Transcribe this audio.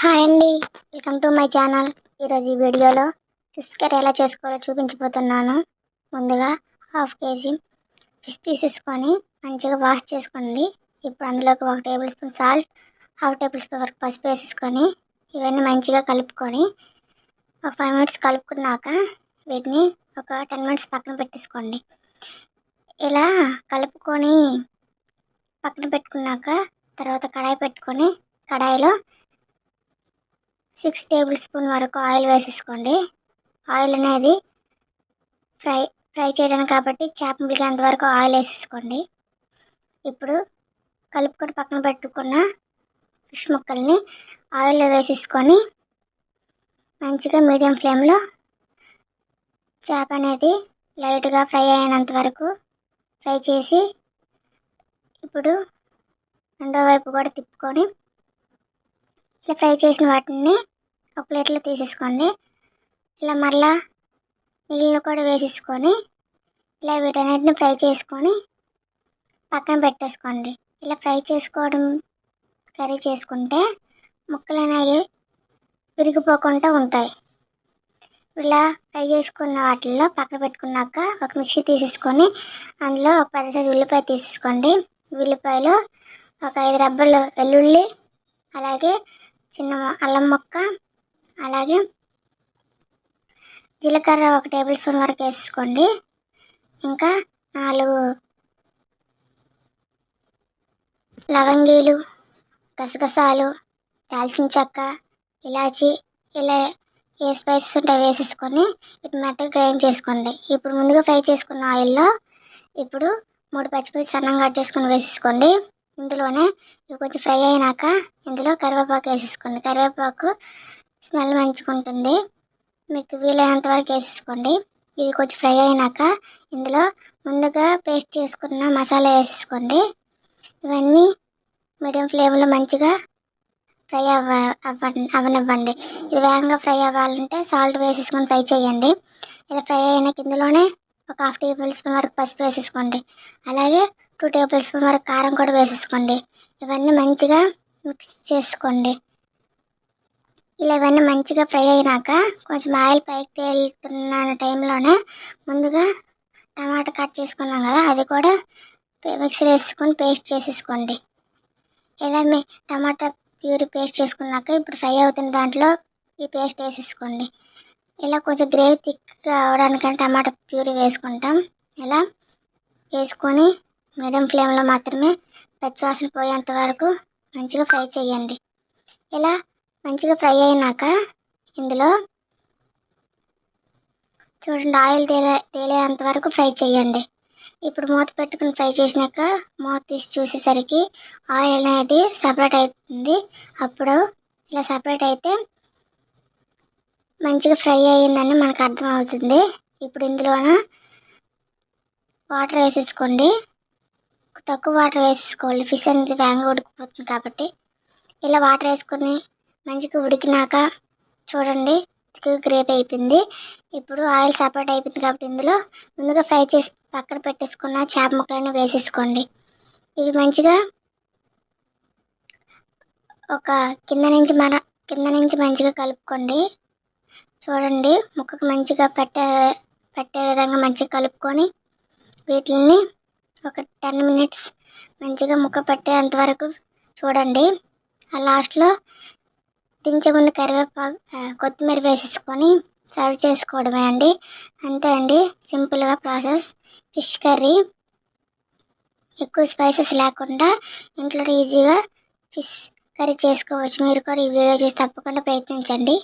Hi అండి, welcome to my channel. ఈరోజు ఈ వీడియోలో ఫిష్ కర్రీ ఎలా చేసుకోవాలో చూపించబోతున్నాను. ముందుగా హాఫ్ కేజీ ఫిష్ తీసేసుకొని మంచిగా వాష్ చేసుకోండి. ఇప్పుడు అందులోకి 1 table spoon salt, half table spoon వరకు పసుపు వేసేసుకొని ఇవన్నీ మంచిగా కలుపుకొని ఒక 5 మినిట్స్ కలుపుకున్నాక వీటిని ఒక 10 మినిట్స్ పక్కన పెట్టేసుకోండి. ఇలా కలుపుకొని పక్కన పెట్టుకున్నాక తర్వాత కడాయి పెట్టుకొని కడాయిలో 6 టేబుల్ స్పూన్ వరకు ఆయిల్ వేసేసుకోండి. ఆయిల్ అనేది ఫ్రై చేయడానికి కాబట్టి చేప ములిగేంత వరకు ఆయిల్ వేసేసుకోండి. ఇప్పుడు కలుపుకొని పక్కన పెట్టుకున్న ఫిష్ ముక్కల్ని ఆయిల్లో వేసేసుకొని మంచిగా మీడియం ఫ్లేమ్లో చేప అనేది లైట్గా ఫ్రై అయినంత వరకు ఫ్రై చేసి ఇప్పుడు రెండో వైపు కూడా తిప్పుకొని ఇలా ఫ్రై చేసిన వాటిని ఒక ప్లేట్లో తీసేసుకోండి. ఇలా మరలా మిగిలిన కూడా వేసేసుకొని ఇలా వీటన్నిటిని ఫ్రై చేసుకొని పక్కన పెట్టేసుకోండి. ఇలా ఫ్రై చేసుకోవడం కర్రీ చేసుకుంటే ముక్కలు అనేవి విరిగిపోకుండా ఉంటాయి. ఇలా ఫ్రై చేసుకున్న వాటిల్లో పక్కన పెట్టుకున్నాక ఒక మిక్సీ తీసేసుకొని అందులో ఒక 10 సైజు ఉల్లిపాయ తీసేసుకోండి. ఉల్లిపాయలో ఒక 5 రెబ్బలు వెల్లుల్లి, అలాగే చిన్న అల్లం ముక్క, అలాగే జీలకర్ర 1 టేబుల్ స్పూన్ వరకు వేసుకోండి. ఇంకా 4 లవంగీలు, గసగసాలు, దాల్చిన చెక్క, ఇలాచి, ఇలా ఏ స్పైసెస్ ఉంటాయో వేసేసుకొని వీటిని మెత్తగా గ్రైండ్ చేసుకోండి. ఇప్పుడు ముందుగా ఫ్రై చేసుకున్న ఆయిల్లో ఇప్పుడు 3 పచ్చిమిర్చి సన్నంగా కట్ చేసుకొని వేసేసుకోండి. ఇందులోనే ఇవి కొంచెం ఫ్రై అయినాక ఇందులో కరివేపాకు వేసేసుకోండి. కరివేపాకు స్మెల్ మంచిగా ఉంటుంది, మీకు వీలైనంత వరకు వేసేసుకోండి. ఇది కొంచెం ఫ్రై అయినాక ఇందులో ముందుగా పేస్ట్ చేసుకున్న మసాలా వేసేసుకోండి. ఇవన్నీ మీడియం ఫ్లేమ్లో మంచిగా ఫ్రై అవ్వనివ్వండి. ఇది వేగంగా ఫ్రై అవ్వాలంటే సాల్ట్ వేసేసుకొని ఫ్రై చేయండి. ఇలా ఫ్రై అయినాక ఇందులోనే ఒక 1/2 టేబుల్ స్పూన్ వరకు పసుపు వేసేసుకోండి. అలాగే 2 టేబుల్ స్పూన్ వరకు కారం కూడా వేసేసుకోండి. ఇవన్నీ మంచిగా మిక్స్ చేసుకోండి. ఇలా ఇవన్నీ మంచిగా ఫ్రై అయినాక కొంచెం ఆయిల్ పైకి తేలుతున్న టైంలోనే ముందుగా టమాటా కట్ చేసుకున్నాం కదా, అది కూడా మిక్సీ వేసుకొని పేస్ట్ చేసేసుకోండి. ఇలా మీ టమాటా ప్యూరీ పేస్ట్ చేసుకున్నాక ఇప్పుడు ఫ్రై అవుతున్న దాంట్లో ఈ పేస్ట్ వేసేసుకోండి. ఇలా కొంచెం గ్రేవీ థిక్గా అవడానికని టమాటా ప్యూరీ వేసుకుంటాం. ఇలా వేసుకొని మీడియం ఫ్లేమ్లో మాత్రమే పచ్చివాసన పోయేంత వరకు మంచిగా ఫ్రై చేయండి. ఇలా మంచిగా ఫ్రై అయినాక ఇందులో చూడండి ఆయిల్ తేలేంత వరకు ఫ్రై చేయండి. ఇప్పుడు మూత పెట్టుకుని ఫ్రై చేసినాక మూత తీసి చూసేసరికి ఆయిల్ అనేది సపరేట్ అవుతుంది. అప్పుడు ఇలా సపరేట్ అయితే మంచిగా ఫ్రై అయ్యిందని మనకు అర్థమవుతుంది. ఇప్పుడు ఇందులోన వాటర్ వేసేసుకోండి. తక్కువ వాటర్ వేసేసుకోవాలి, ఫిష్ అనేది వేగంగా ఉడికిపోతుంది కాబట్టి. ఇలా వాటర్ వేసుకొని మంచిగా ఉడికినాక చూడండి గ్రేవీ అయిపోయింది. ఇప్పుడు ఆయిల్ సపరేట్ అయిపోయింది కాబట్టి ఇందులో ముందుగా ఫ్రై చేసి పక్కన పెట్టేసుకున్న చేప ముక్కలని వేసేసుకోండి. ఇవి మంచిగా ఒక కింద నుంచి మంచిగా కలుపుకోండి. చూడండి ముక్కకు మంచిగా పెట్టే విధంగా మంచిగా కలుపుకొని వీటిని ఒక 10 మినిట్స్ మంచిగా ముక్క పట్టేంత వరకు చూడండి. ఆ లాస్ట్లో దించే ముందు కొత్తిమీర వేసేసుకొని సర్వ్ చేసుకోవడమే అండి. అంతే అండి, సింపుల్గా ప్రాసెస్. ఫిష్ కర్రీ ఎక్కువ స్పైసెస్ లేకుండా ఇంట్లో ఈజీగా ఫిష్ కర్రీ చేసుకోవచ్చు. మీరు కూడా ఈ వీడియో చూసి తప్పకుండా ప్రయత్నించండి.